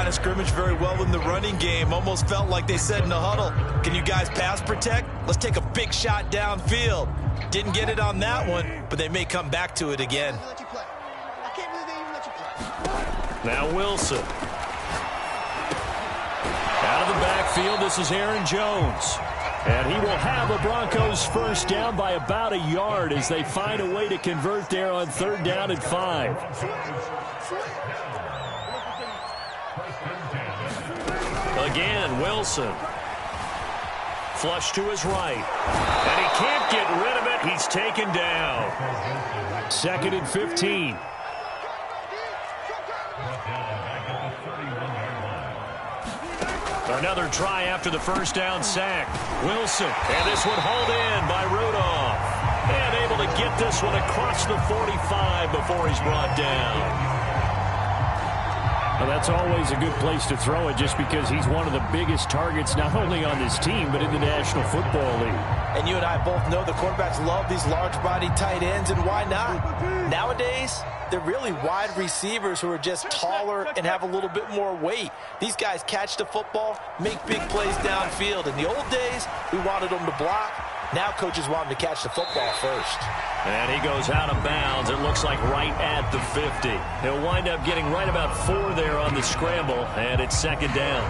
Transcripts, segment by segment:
line of scrimmage very well in the running game. Almost felt like they said in the huddle, can you guys pass protect? Let's take a big shot downfield. Didn't get it on that one, but they may come back to it again. Now Wilson. Out of the backfield, this is Aaron Jones. And he will have a Broncos first down by about a yard as they find a way to convert there on 3rd down and 5. Again, Wilson. Flush to his right. And he can't get rid of it. He's taken down. 2nd and 15. Another try after the first down sack. Wilson. And this one hauled in by Rudolph. And able to get this one across the 45 before he's brought down. Well, that's always a good place to throw it just because he's one of the biggest targets not only on this team but in the National Football League. And you and I both know the quarterbacks love these large-body tight ends, and why not? Nowadays, they're really wide receivers who are just taller and have a little bit more weight. These guys catch the football, make big plays downfield. In the old days, we wanted them to block. Now coaches want them to catch the football first. And he goes out of bounds. It looks like right at the 50. He'll wind up getting right about 4 there on the scramble, and it's 2nd down.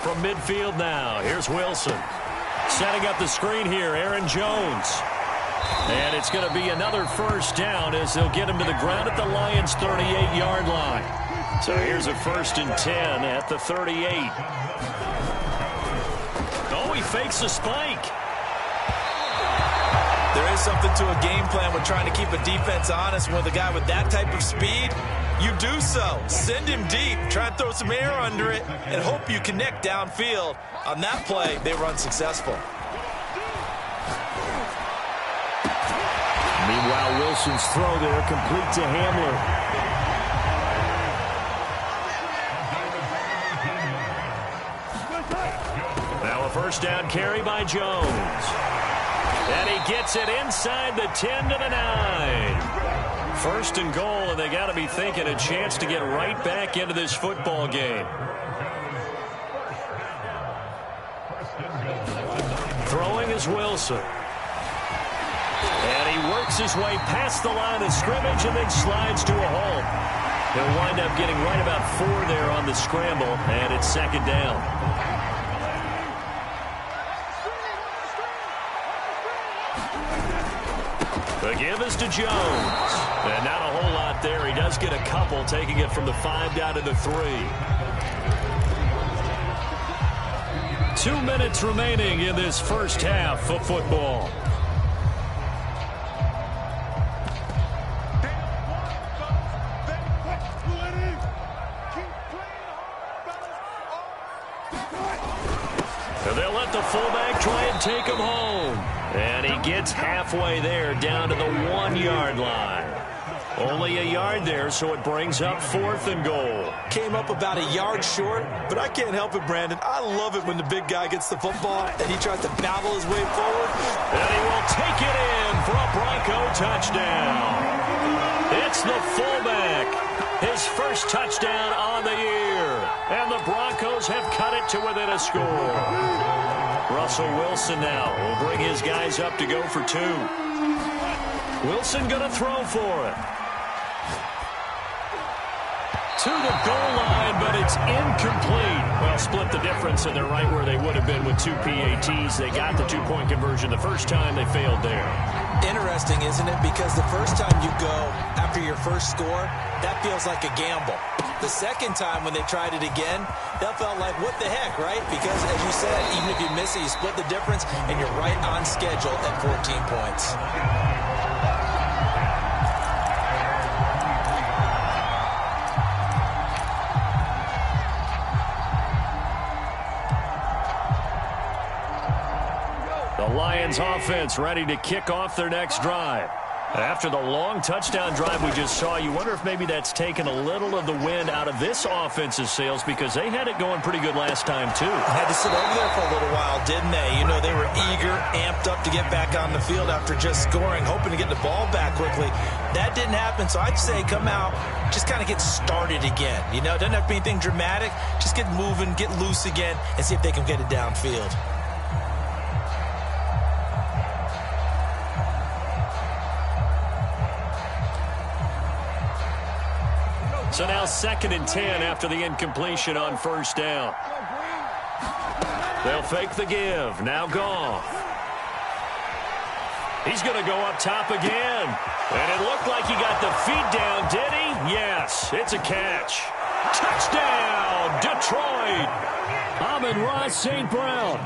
From midfield now, here's Wilson. Setting up the screen here, Aaron Jones. And it's going to be another first down as they'll get him to the ground at the Lions' 38-yard line. So here's a 1st and 10 at the 38. Oh, he fakes a spike. There is something to a game plan with trying to keep a defense honest. With a guy with that type of speed, you do so. Send him deep, try and throw some air under it, and hope you connect downfield. On that play, they were unsuccessful. Meanwhile, Wilson's throw there complete to Hamler. Now a first down carry by Jones. And he gets it inside the 10 to the 9. 1st and goal, and they got to be thinking a chance to get right back into this football game. Throwing is Wilson. And he works his way past the line of scrimmage and then slides to a halt. He'll wind up getting right about 4 there on the scramble, and it's 2nd down. The give is to Jones. And not a whole lot there. He does get a couple, taking it from the 5 down to the 3. 2 minutes remaining in this first half of football. And they'll let the fullback try and take him home. And he gets halfway there, down to the 1-yard line. Only a yard there, so it brings up 4th and goal. Came up about a yard short, but I can't help it, Brandon. I love it when the big guy gets the football and he tries to babble his way forward. And he will take it in for a Bronco touchdown. It's the fullback. His first touchdown on the year. And the Broncos have cut it to within a score. Russell Wilson now will bring his guys up to go for 2. Wilson going to throw for it. To the goal line, but it's incomplete. Well, split the difference, and they're right where they would have been with 2 PATs. They got the 2-point conversion the first time. They failed there. Interesting, isn't it? Because the first time you go after your first score, that feels like a gamble. The second time when they tried it again, that felt like, what the heck, right? Because, as you said, even if you miss it, you split the difference, and you're right on schedule at 14 points. The Lions offense ready to kick off their next drive. After the long touchdown drive we just saw, you wonder if maybe that's taken a little of the wind out of this offense's sails because they had it going pretty good last time, too. Had to sit over there for a little while, didn't they? You know, they were eager, amped up to get back on the field after just scoring, hoping to get the ball back quickly. That didn't happen, so I'd say come out, just kind of get started again. You know, it doesn't have to be anything dramatic. Just get moving, get loose again, and see if they can get it downfield. So now 2nd and 10 after the incompletion on first down. They'll fake the give. Now Goff. He's going to go up top again. And it looked like he got the feet down, did he? Yes, it's a catch. Touchdown, Detroit. Amon-Ra St. Brown,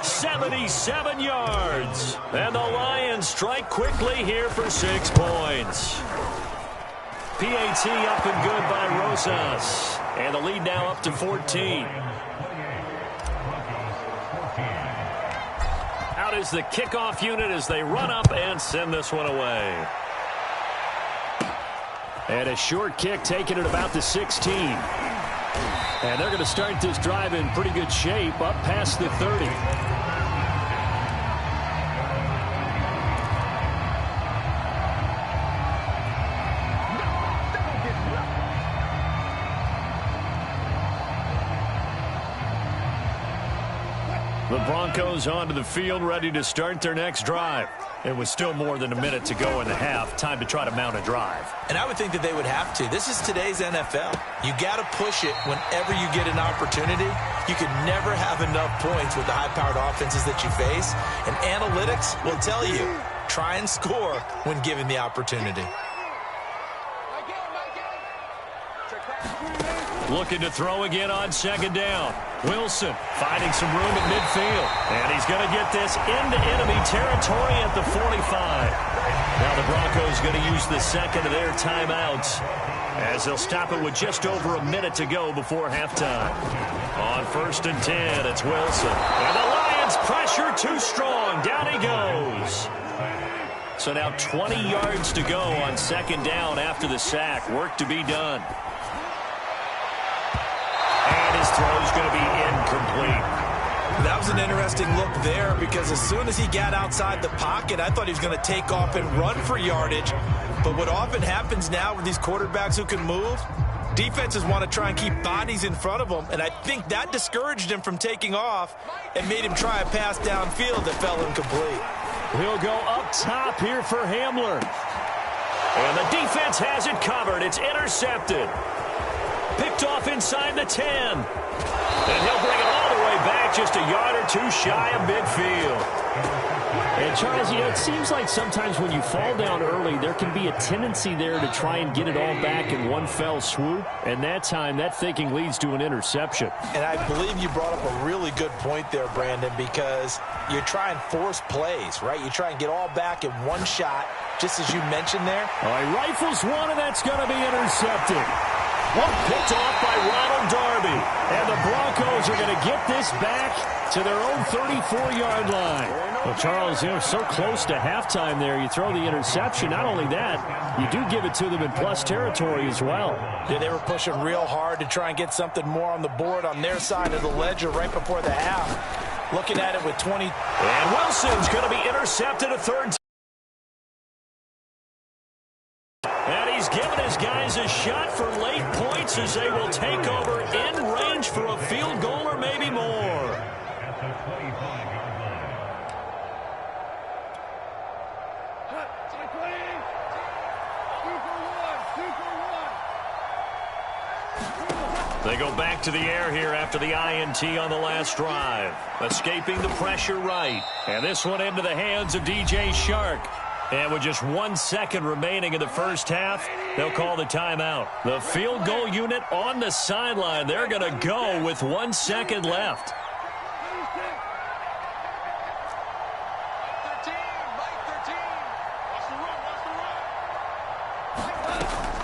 77 yards. And the Lions strike quickly here for 6 points. PAT up and good by Rosas. And the lead now up to 14. Out is the kickoff unit as they run up and send this one away. And a short kick taken at about the 16. And they're going to start this drive in pretty good shape up past the 30. The Broncos onto the field, ready to start their next drive. It was still more than a minute to go in the half. Time to try to mount a drive. And I would think that they would have to. This is today's NFL. You got to push it whenever you get an opportunity. You can never have enough points with the high-powered offenses that you face. And analytics will tell you, try and score when given the opportunity. Looking to throw again on 2nd down. Wilson finding some room at midfield. And he's going to get this into enemy territory at the 45. Now the Broncos going to use the second of their timeouts as they'll stop it with just over a minute to go before halftime. On 1st and 10, it's Wilson. And the Lions pressure too strong. Down he goes. So now 20 yards to go on 2nd down after the sack. Work to be done. And his throw's going to be incomplete. That was an interesting look there because as soon as he got outside the pocket, I thought he was going to take off and run for yardage. But what often happens now with these quarterbacks who can move, defenses want to try and keep bodies in front of them, and I think that discouraged him from taking off and made him try a pass downfield that fell incomplete. He'll go up top here for Hamler. And the defense has it covered. It's intercepted. Picked off inside the 10. And he'll bring it all the way back just a yard or two shy of midfield. And Charles, you know, it seems like sometimes when you fall down early, there can be a tendency there to try and get it all back in one fell swoop. And that time, that thinking leads to an interception. And I believe you brought up a really good point there, Brandon, because you try and force plays, right? You try and get all back in one shot, just as you mentioned there. All right, rifles one, and that's going to be intercepted. Picked off by Ronald Darby. And the Broncos are going to get this back to their own 34-yard line. Well, Charles, you know, so close to halftime there. You throw the interception. Not only that, you do give it to them in plus territory as well. Yeah, they were pushing real hard to try and get something more on the board on their side of the ledger right before the half. Looking at it with 20. And Wilson's going to be intercepted a third time. And he's given his guys a shot for late points as they will take over in range for a field goal or maybe more. They go back to the air here after the INT on the last drive. Escaping the pressure right. And this one into the hands of DJ Shark. And with just 1 second remaining in the first half, they'll call the timeout. The field goal unit on the sideline. They're going to go with 1 second left.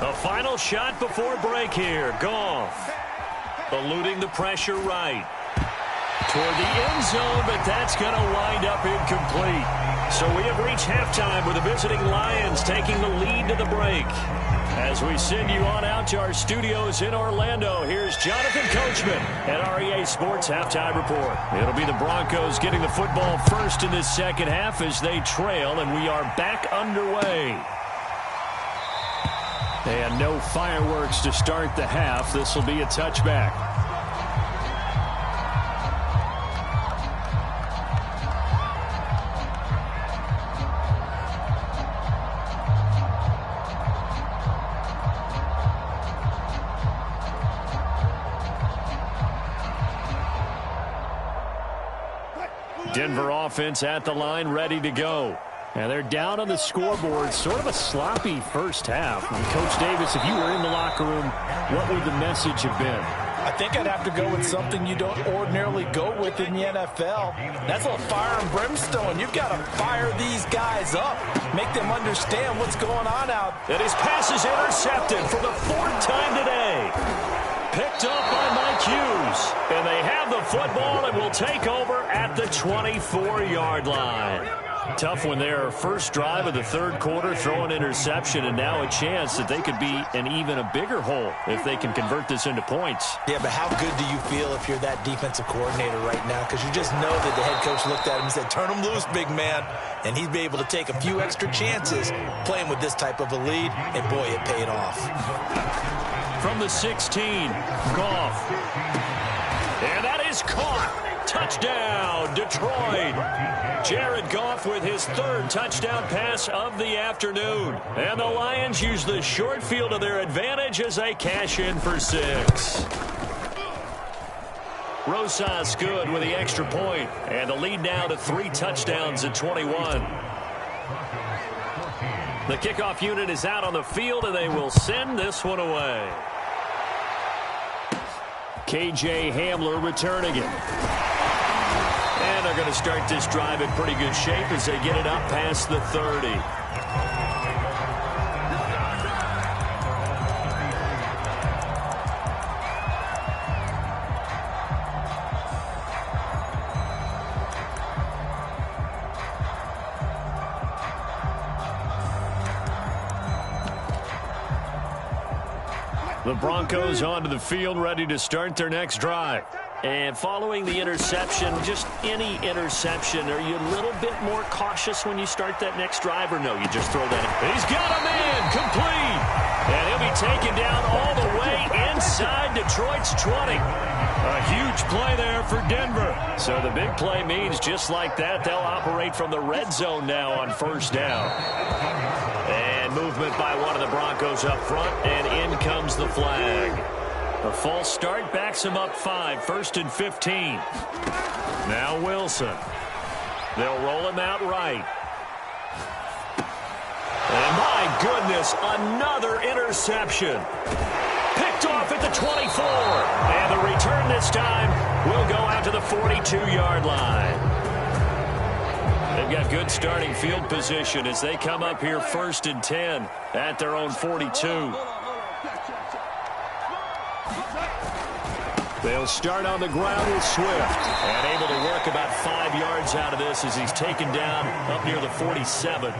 The final shot before break here. Goff eluding the pressure right. Toward the end zone, but that's going to wind up incomplete. So we have reached halftime with the visiting Lions taking the lead to the break. As we send you on out to our studios in Orlando, here's Jonathan Coachman at REA Sports Halftime Report. It'll be the Broncos getting the football first in this second half as they trail, and we are back underway. And no fireworks to start the half. This will be a touchback. Denver offense at the line, ready to go. And they're down on the scoreboard. Sort of a sloppy first half. And Coach Davis, if you were in the locker room, what would the message have been? I think I'd have to go with something you don't ordinarily go with in the NFL. That's a fire and brimstone. You've got to fire these guys up. Make them understand what's going on out. And his pass is intercepted for the fourth time today. Picked up by Mike Hughes. And they have the football and will take over at the 24-yard line. Tough one there. First drive of the third quarter, throw an interception, and now a chance that they could be in even a bigger hole if they can convert this into points. Yeah, but how good do you feel if you're that defensive coordinator right now? Because you just know that the head coach looked at him and said, turn him loose, big man. And he'd be able to take a few extra chances playing with this type of a lead, and boy, it paid off. From the 16, Goff. And that is caught. Touchdown, Detroit. Jared Goff with his third touchdown pass of the afternoon. And the Lions use the short field to their advantage as they cash in for 6. Rosas good with the extra point. And the lead now to 3 touchdowns at 21. The kickoff unit is out on the field, and they will send this one away. KJ Hamler returning it. And they're going to start this drive in pretty good shape as they get it up past the 30. The Broncos onto the field, ready to start their next drive. And following the interception, just any interception, are you a little bit more cautious when you start that next drive, or no, you just throw that in? He's got a man, complete. And he'll be taken down all the way inside Detroit's 20. A huge play there for Denver. So the big play means just like that, they'll operate from the red zone now on first down. And movement by one of the Broncos up front, and in comes the flag. A false start backs him up 5, 1st and 15. Now Wilson. They'll roll him out right. And my goodness, another interception. Picked off at the 24. And the return this time will go out to the 42-yard line. They've got good starting field position as they come up here 1st and 10 at their own 42. They'll start on the ground with Swift. And able to work about 5 yards out of this as he's taken down up near the 47.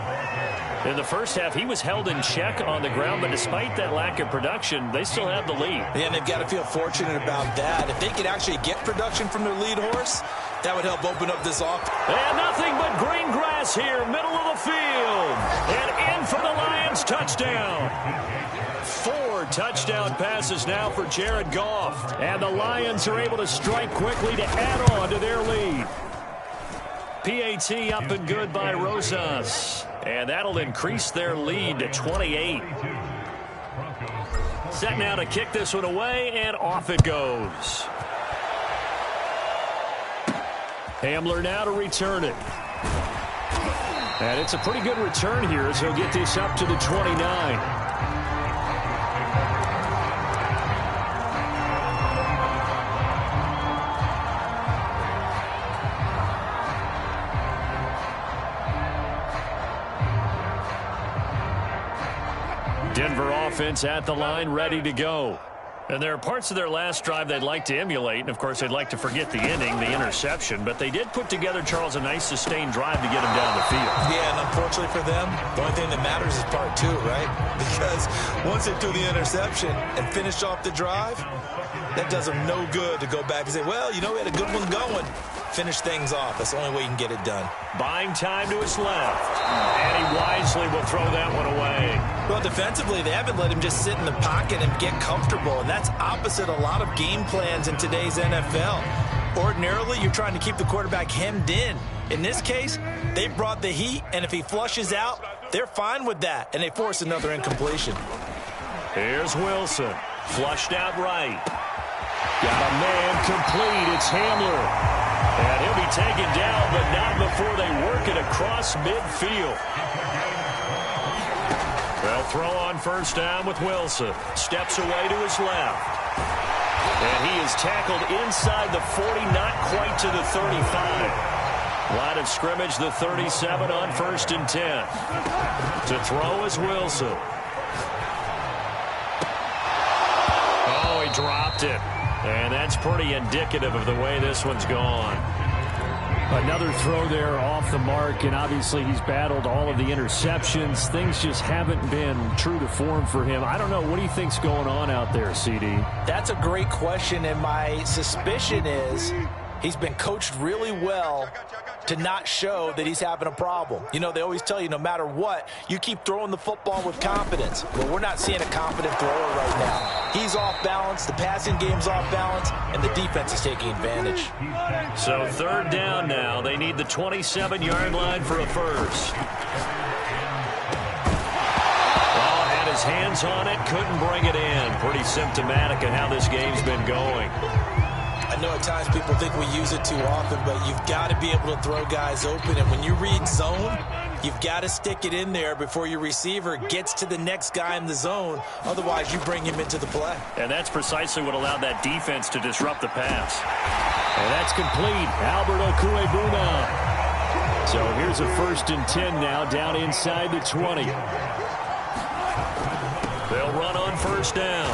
In the first half, he was held in check on the ground, but despite that lack of production, they still have the lead. Yeah, and they've got to feel fortunate about that. If they could actually get production from their lead horse, that would help open up this offense. And nothing but green grass here, middle of the field. And in for the Lions touchdown. 4 touchdown passes now for Jared Goff. And the Lions are able to strike quickly to add on to their lead. PAT up and good by Rosas. And that'll increase their lead to 28. Set now to kick this one away, and off it goes. Hamler now to return it. And it's a pretty good return here as he'll get this up to the 29. Denver offense at the line, ready to go. And there are parts of their last drive they'd like to emulate, and, of course, they'd like to forget the ending, the interception. But they did put together, Charles, a nice sustained drive to get him down the field. Yeah, and unfortunately for them, the only thing that matters is part two, right? Because once they threw the interception and finished off the drive, that does them no good to go back and say, well, you know, we had a good one going. Finish things off. That's the only way you can get it done. Buying time to his left. And he wisely will throw that one away. Well, defensively, they haven't let him just sit in the pocket and get comfortable, and that's opposite a lot of game plans in today's NFL. Ordinarily, you're trying to keep the quarterback hemmed in. In this case, they brought the heat, and if he flushes out, they're fine with that, and they force another incompletion. Here's Wilson. Flushed out right. Got a man complete. It's Hamler. And he'll be taken down, but not before they work it across midfield. They'll throw on first down with Wilson. Steps away to his left. And he is tackled inside the 40, not quite to the 35. Line of scrimmage, the 37 on 1st and 10. To throw is Wilson. Oh, he dropped it. And that's pretty indicative of the way this one's gone. Another throw there off the mark, and obviously he's battled all of the interceptions. Things just haven't been true to form for him. I don't know. What do you think's going on out there, CD? That's a great question, and my suspicion is he's been coached really well to not show that he's having a problem. You know, they always tell you no matter what, you keep throwing the football with confidence. Well, we're not seeing a confident thrower right now. He's off balance, the passing game's off balance, and the defense is taking advantage. So 3rd down now. They need the 27-yard line for a first. Oh, had his hands on it, couldn't bring it in. Pretty symptomatic of how this game's been going. I know at times people think we use it too often, but you've got to be able to throw guys open. And when you read zone, you've got to stick it in there before your receiver gets to the next guy in the zone. Otherwise, you bring him into the play. And that's precisely what allowed that defense to disrupt the pass. And that's complete. Albert Okuebuna. So here's a 1st and 10 now, down inside the 20. They'll run on first down.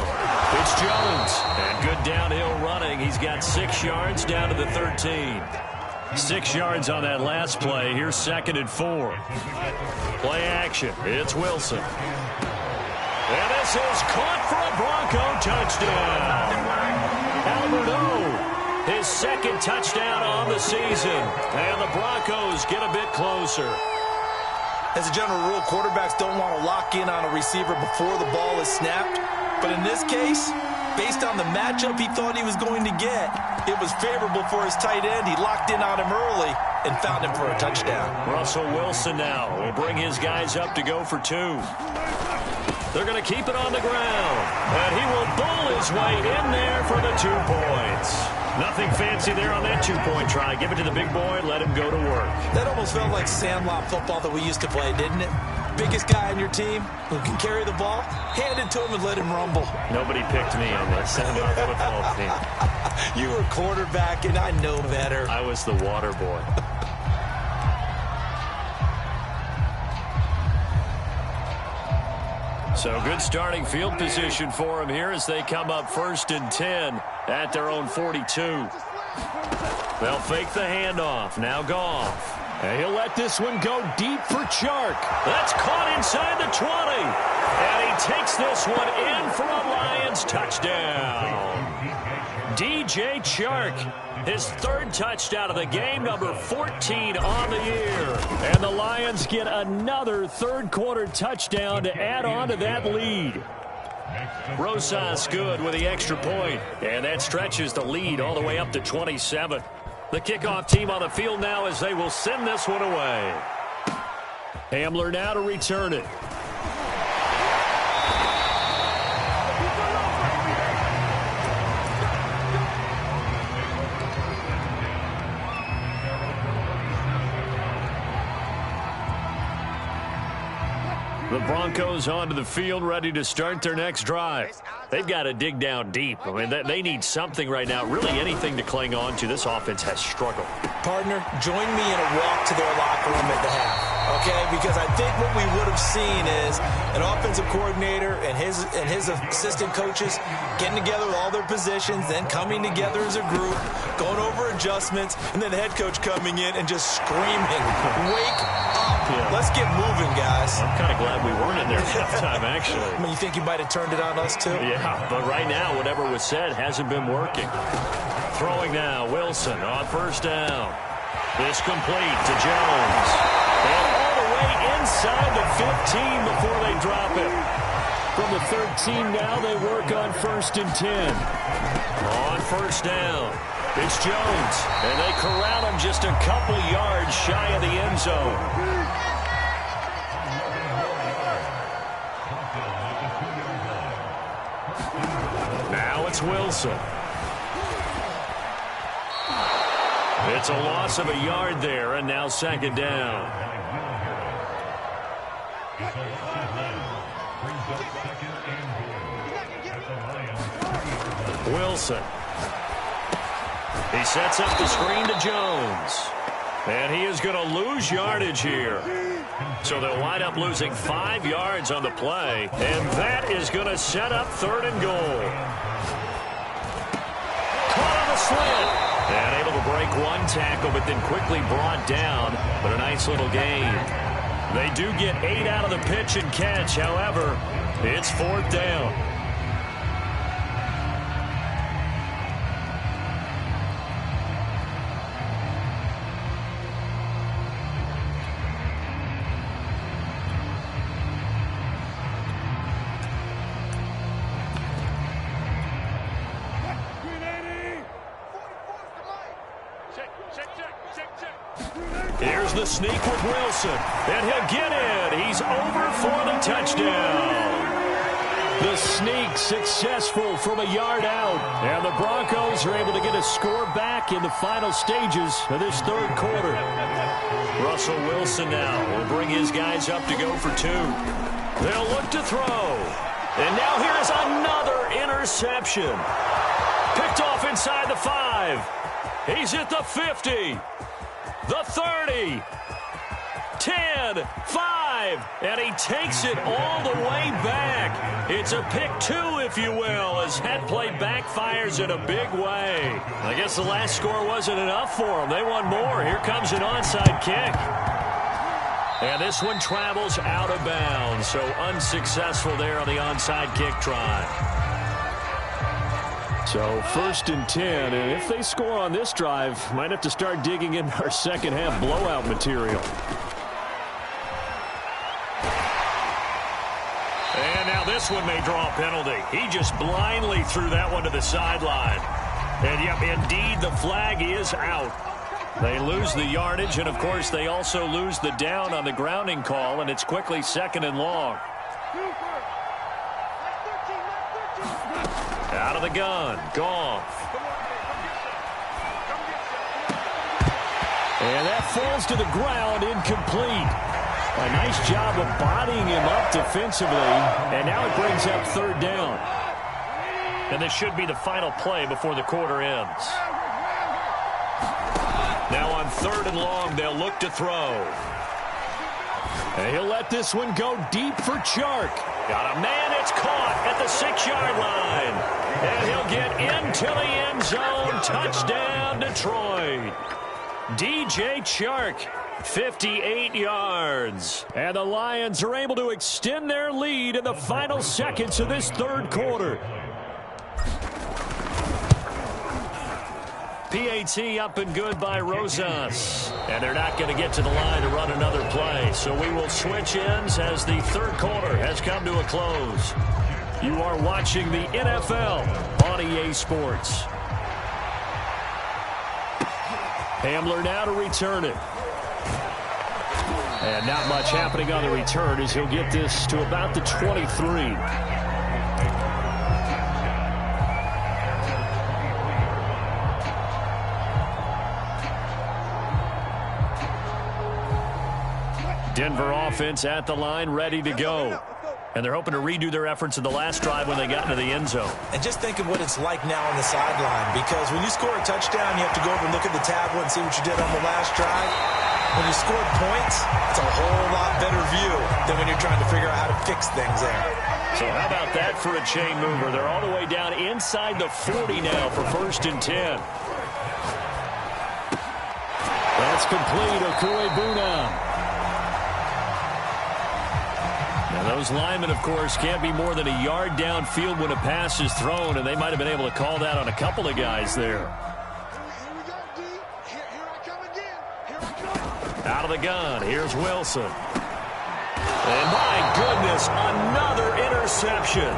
It's Jones. And good downhill running. He's got 6 yards down to the 13. 6 yards on that last play. Here's 2nd and 4. Play action. It's Wilson. And this is caught for a Bronco touchdown. Albert O, his 2nd touchdown on the season. And the Broncos get a bit closer. As a general rule, quarterbacks don't want to lock in on a receiver before the ball is snapped. But in this case, based on the matchup he thought he was going to get, it was favorable for his tight end. He locked in on him early and found him for a touchdown. Russell Wilson now will bring his guys up to go for 2. They're going to keep it on the ground. And he will bull his way in there for the 2 points. Nothing fancy there on that 2-point try. Give it to the big boy, let him go to work. That almost felt like Sandlot football that we used to play, didn't it? Biggest guy on your team who can carry the ball, hand it to him and let him rumble. Nobody picked me on the Sandlot football team. You were quarterback, and I know better. I was the water boy. So good starting field position for him here as they come up 1st and 10 at their own 42. They'll fake the handoff. Now Goff. And he'll let this one go deep for Chark. That's caught inside the 20. And he takes this one in for a Lions touchdown. DJ Chark, his 3rd touchdown of the game, number 14 on the year. And the Lions get another 3rd-quarter touchdown to add on to that lead. Rosas good with the extra point. And that stretches the lead all the way up to 27. The kickoff team on the field now as they will send this one away. Hamler now to return it. The Broncos onto the field, ready to start their next drive. They've got to dig down deep. I mean, they need something right now, really anything to cling on to. This offense has struggled. Partner, join me in a walk to their locker room at the half. okay? Because I think what we would have seen is an offensive coordinator and his assistant coaches getting together with all their positions, then coming together as a group, going over adjustments, and then the head coach coming in and just screaming, "Wake up! Yeah. Let's get moving, guys." I'm kind of glad we weren't in there that time, actually. I mean, you think you might have turned it on us, too? Yeah, but right now, whatever was said hasn't been working. Throwing now, Wilson on first down. This complete to Jones. And all the way inside the 15 before they drop it. From the 13 now, they work on 1st and 10. On first down, it's Jones. And they corral him just a couple yards shy of the end zone. Now it's Wilson. It's a loss of a yard there, and now 2nd down. Wilson. He sets up the screen to Jones. And he is going to lose yardage here. So they'll wind up losing 5 yards on the play. And that is going to set up 3rd and goal. Caught on the slant. And able to break one tackle, but then quickly brought down. But a nice little gain. They do get 8 out of the pitch and catch. However, it's 4th down. Here's the sneak with Wilson, and he'll get in. He's over for the touchdown. The sneak successful from a yard out, and the Broncos are able to get a score back in the final stages of this 3rd quarter. Russell Wilson now will bring his guys up to go for 2. They'll look to throw. And now here's another interception. Picked off inside the 5. He's at the 50. The 30, 10, 5, and he takes it all the way back. It's a pick 2, if you will, as that play backfires in a big way. I guess the last score wasn't enough for them. They want more. Here comes an onside kick. And this one travels out of bounds, so unsuccessful there on the onside kick try. So 1st and 10, and if they score on this drive, might have to start digging in our second half blowout material. And now this one may draw a penalty. He just blindly threw that one to the sideline. And yep, indeed, the flag is out. They lose the yardage, and of course they also lose the down on the grounding call, and it's quickly 2nd and long. Out of the gun, Goff. And that falls to the ground, incomplete. A nice job of bodying him up defensively, and now it brings up 3rd down. And this should be the final play before the quarter ends. Now on 3rd and long, they'll look to throw. And he'll let this one go deep for Chark. Got a man, it's caught at the 6-yard line. And he'll get into the end zone. Touchdown, Detroit. DJ Chark, 58 yards. And the Lions are able to extend their lead in the final seconds of this 3rd quarter. PAT up and good by Rosas. And they're not going to get to the line to run another play. So we will switch ends as the 3rd quarter has come to a close. You are watching the NFL on EA Sports. Hamler now to return it. And not much happening on the return as he'll get this to about the 23. Denver offense at the line, ready to go. And they're hoping to redo their efforts in the last drive when they got into the end zone. And just think of what it's like now on the sideline, because when you score a touchdown, you have to go over and look at the tablet and see what you did on the last drive. When you score points, it's a whole lot better view than when you're trying to figure out how to fix things there. So how about that for a chain mover? They're all the way down inside the 40 now for 1st and 10. That's complete. Okuegbuna. Now those linemen, of course, can't be more than a yard downfield when a pass is thrown, and they might have been able to call that on a couple of guys there. Out of the gun, here's Wilson. And my goodness, another interception.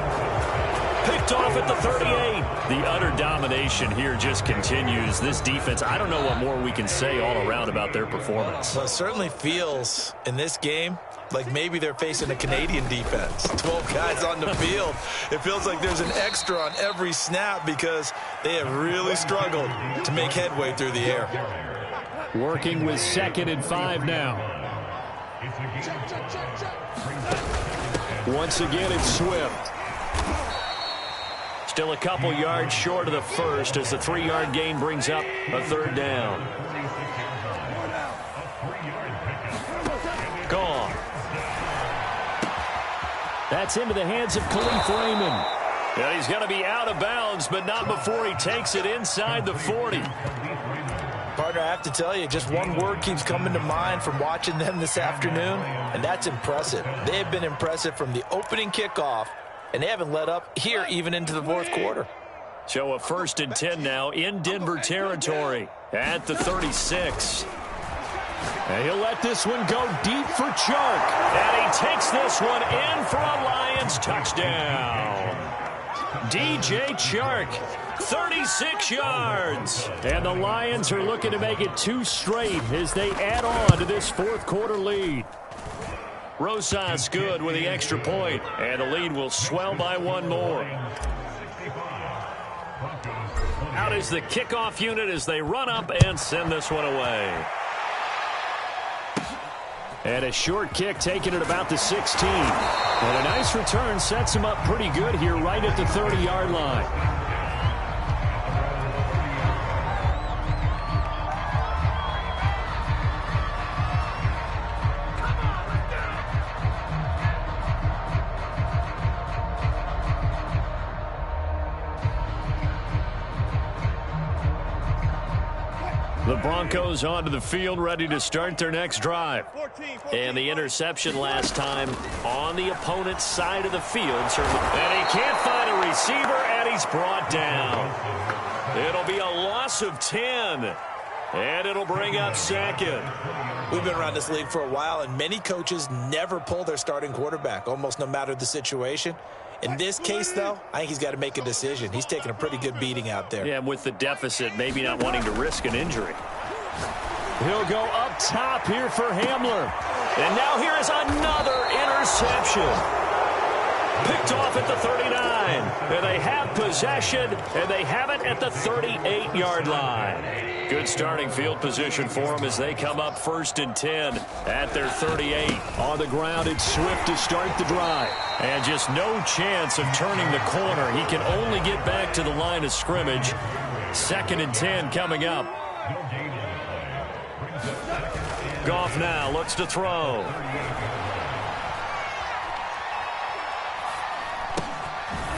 Picked off at the 38. The utter domination here just continues. This defense, I don't know what more we can say all around about their performance. Well, it certainly feels in this game like maybe they're facing a Canadian defense. 12 guys on the field. It feels like there's an extra on every snap because they have really struggled to make headway through the air. Working with 2nd and 5 now. Once again, it's Swift. Still a couple yards short of the first as the 3-yard gain brings up a 3rd down. Gone. That's into the hands of Khalif Raymond. And he's going to be out of bounds, but not before he takes it inside the 40. Partner, I have to tell you, just one word keeps coming to mind from watching them this afternoon, and that's impressive. They have been impressive from the opening kickoff, and they haven't let up here even into the 4th quarter. So a 1st and 10 now in Denver territory at the 36. And he'll let this one go deep for Chark. And he takes this one in for a Lions touchdown. DJ Chark, 36 yards. And the Lions are looking to make it 2 straight as they add on to this 4th quarter lead. Rosas good with the extra point, and the lead will swell by 1 more. Out is the kickoff unit as they run up and send this one away. And a short kick taken at about the 16. And a nice return sets him up pretty good here right at the 30-yard line. The Broncos onto the field, ready to start their next drive. And the interception last time on the opponent's side of the field. And he can't find a receiver, and he's brought down. It'll be a loss of 10. And it'll bring up 2nd. We've been around this league for a while, and many coaches never pull their starting quarterback, almost no matter the situation. In this case, though, I think he's got to make a decision. He's taking a pretty good beating out there. Yeah, and with the deficit, maybe not wanting to risk an injury. He'll go up top here for Hamler. And now here is another interception. Picked off at the 39. And they have possession, and they have it at the 38-yard line. Good starting field position for them as they come up 1st and 10 at their 38. On the ground, it's Swift to start the drive. And just no chance of turning the corner. He can only get back to the line of scrimmage. 2nd and 10 coming up. Goff now looks to throw.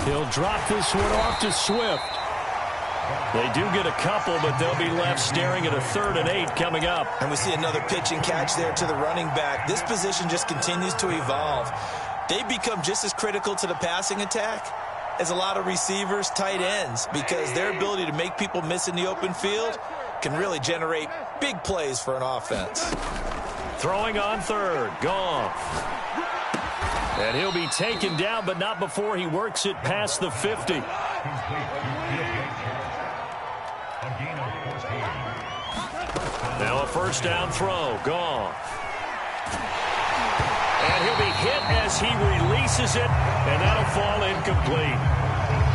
He'll drop this one off to Swift. They do get a couple, but they'll be left staring at a 3rd and 8 coming up. And we see another pitch and catch there to the running back. This position just continues to evolve. They become just as critical to the passing attack as a lot of receivers, tight ends, because their ability to make people miss in the open field can really generate big plays for an offense. Throwing on 3rd, Goff. And he'll be taken down, but not before he works it past the 50. Now a 1st down throw, Goff. And he'll be hit as he releases it, and that'll fall incomplete.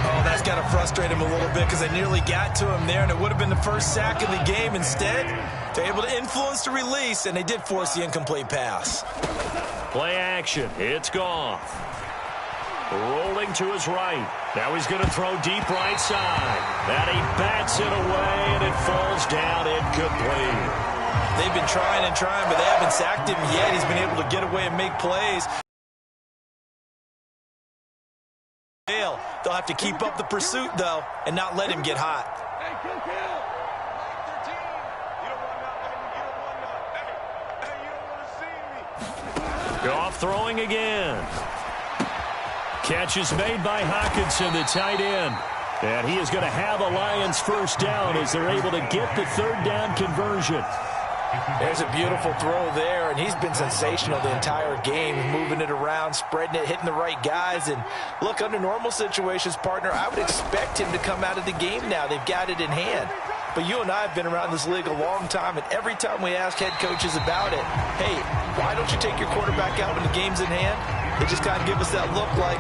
Oh, that's got to frustrate him a little bit because they nearly got to him there, and it would have been the first sack of the game. Instead, they're able to influence the release, and they did force the incomplete pass. Play action. It's Goff. Rolling to his right. Now he's going to throw deep right side. And he bats it away, and it falls down incomplete. They've been trying and trying, but they haven't sacked him yet. He's been able to get away and make plays. They'll have to keep up the pursuit, though, and not let him get hot. Goff throwing again. Catch is made by Hockenson, the tight end. And he is going to have a Lions first down as they're able to get the third down conversion. There's a beautiful throw there, and he's been sensational the entire game, moving it around, spreading it, hitting the right guys. And look, under normal situations, partner, I would expect him to come out of the game now. They've got it in hand. But you and I have been around this league a long time, and every time we ask head coaches about it, hey, why don't you take your quarterback out when the game's in hand? They just kind of give us that look like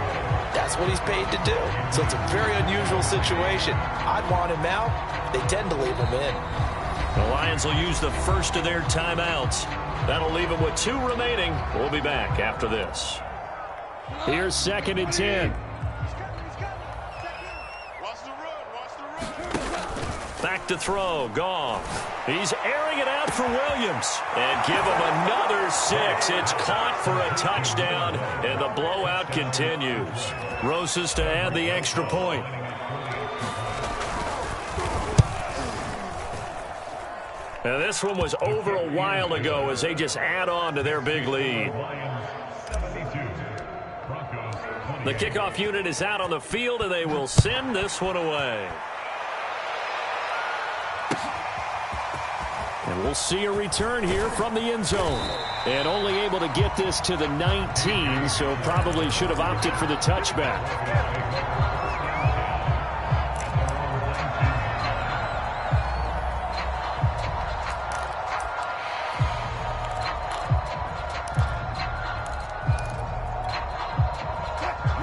that's what he's paid to do. So it's a very unusual situation. I'd want him out. They tend to leave him in. The Lions will use the first of their timeouts. That'll leave them with 2 remaining. We'll be back after this. Here's 2nd and 10. Back to throw. Goff. He's airing it out for Williams. And give him another 6. It's caught for a touchdown, and the blowout continues. Rosas to add the extra point. And this one was over a while ago as they just add on to their big lead. The kickoff unit is out on the field, and they will send this one away. And we'll see a return here from the end zone. And only able to get this to the 19, so probably should have opted for the touchback.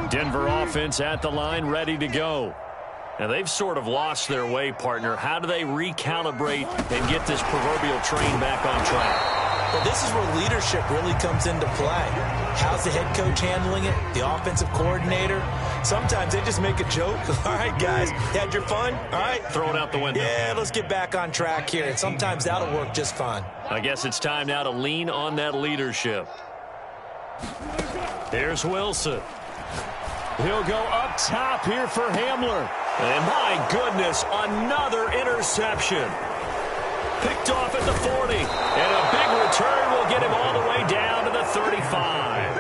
Denver offense at the line, ready to go. Now, they've sort of lost their way, partner. How do they recalibrate and get this proverbial train back on track? Well, this is where leadership really comes into play. How's the head coach handling it? The offensive coordinator? Sometimes they just make a joke. All right, guys, you had your fun? All right. Throw it out the window. Yeah, let's get back on track here. And sometimes that'll work just fine. I guess it's time now to lean on that leadership. Here's Wilson. He'll go up top here for Hamler. And my goodness, another interception. Picked off at the 40. And a big return will get him all the way down to the 35.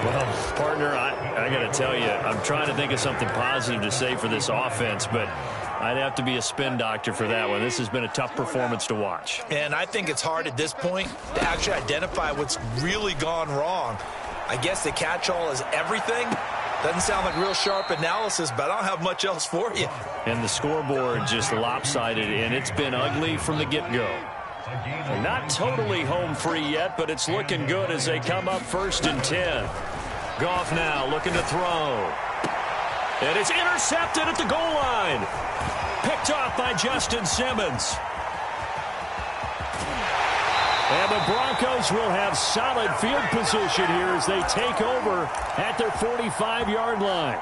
Well, partner, I got to tell you, I'm trying to think of something positive to say for this offense, but I'd have to be a spin doctor for that one. This has been a tough performance to watch. And I think it's hard at this point to actually identify what's really gone wrong. I guess the catch-all is everything. Doesn't sound like real sharp analysis, but I don't have much else for you. And the scoreboard just lopsided, and it's been ugly from the get-go. Not totally home free yet, but it's looking good as they come up 1st and 10. Goff now looking to throw. And it's intercepted at the goal line. Picked off by Justin Simmons. And the Broncos will have solid field position here as they take over at their 45-yard line.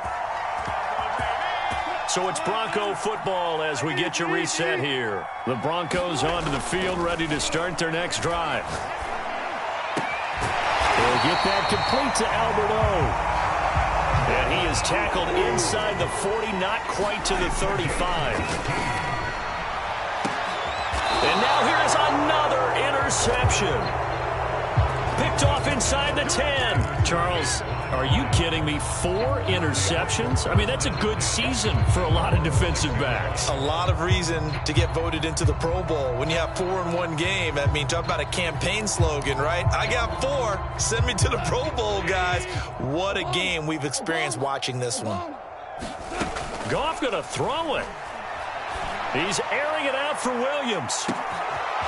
So it's Bronco football as we get you reset here. The Broncos onto the field, ready to start their next drive. They'll get that complete to Albert O. And he is tackled inside the 40, not quite to the 35. And now here is another interception. Picked off inside the 10. Charles, are you kidding me? 4 interceptions? I mean, that's a good season for a lot of defensive backs. A lot of reason to get voted into the Pro Bowl. When you have 4 in one game, I mean, talk about a campaign slogan, right? I got 4. Send me to the Pro Bowl, guys. What a game we've experienced watching this one. Goff going to throw it. He's airing it out for Williams.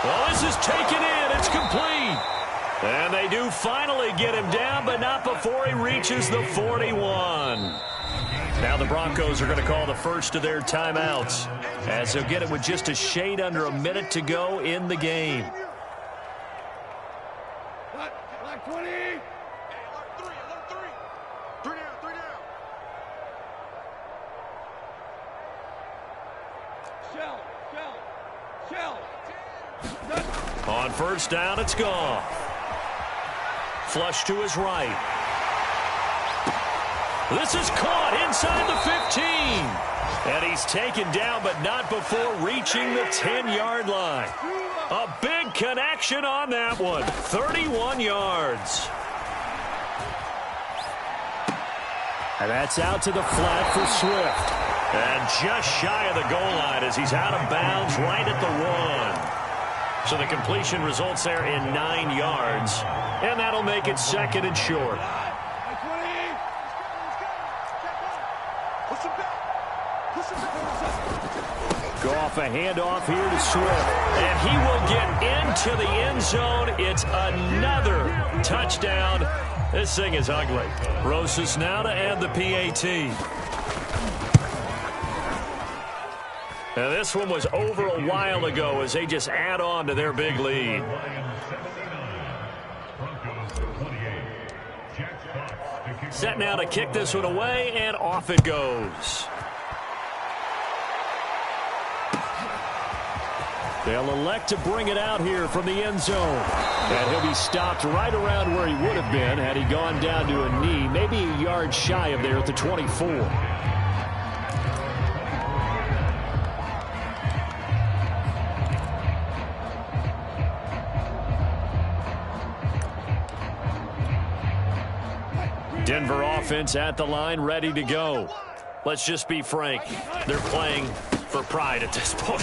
Well, this is taken in. It's complete. And they do finally get him down, but not before he reaches the 41. Now the Broncos are going to call the first of their timeouts as they'll get it with just a shade under a minute to go in the game. Black 20. Hey, alert 3. 3 down, 3 down. Shell. On first down, it's Goff. Flush to his right. This is caught inside the 15. And he's taken down, but not before reaching the 10-yard line. A big connection on that one. 31 yards. And that's out to the flat for Swift. And just shy of the goal line as he's out of bounds right at the 1. So the completion results there in 9 yards. And that'll make it second and short. Goff, a handoff here to Swift. And he will get into the end zone. It's another touchdown. This thing is ugly. Rosas now to add the PAT. Now this one was over a while ago as they just add on to their big lead. Set now to kick this one away, and off it goes. They'll elect to bring it out here from the end zone. And he'll be stopped right around where he would have been had he gone down to a knee, maybe a yard shy of there at the 24. Denver offense at the line, ready to go. Let's just be frank. They're playing for pride at this point.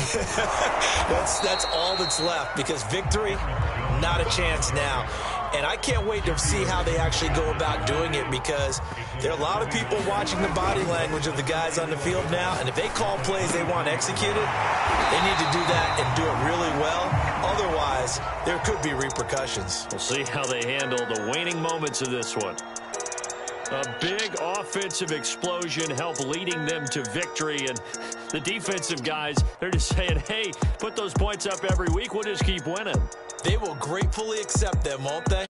That's all that's left, because victory, not a chance now. And I can't wait to see how they actually go about doing it, because there are a lot of people watching the body language of the guys on the field now, and if they call plays they want executed, they need to do that and do it really well. Otherwise, there could be repercussions. We'll see how they handle the waning moments of this one. A big offensive explosion help leading them to victory, and the defensive guys, they're just saying, hey, put those points up every week, we'll just keep winning. They will gratefully accept them, won't they?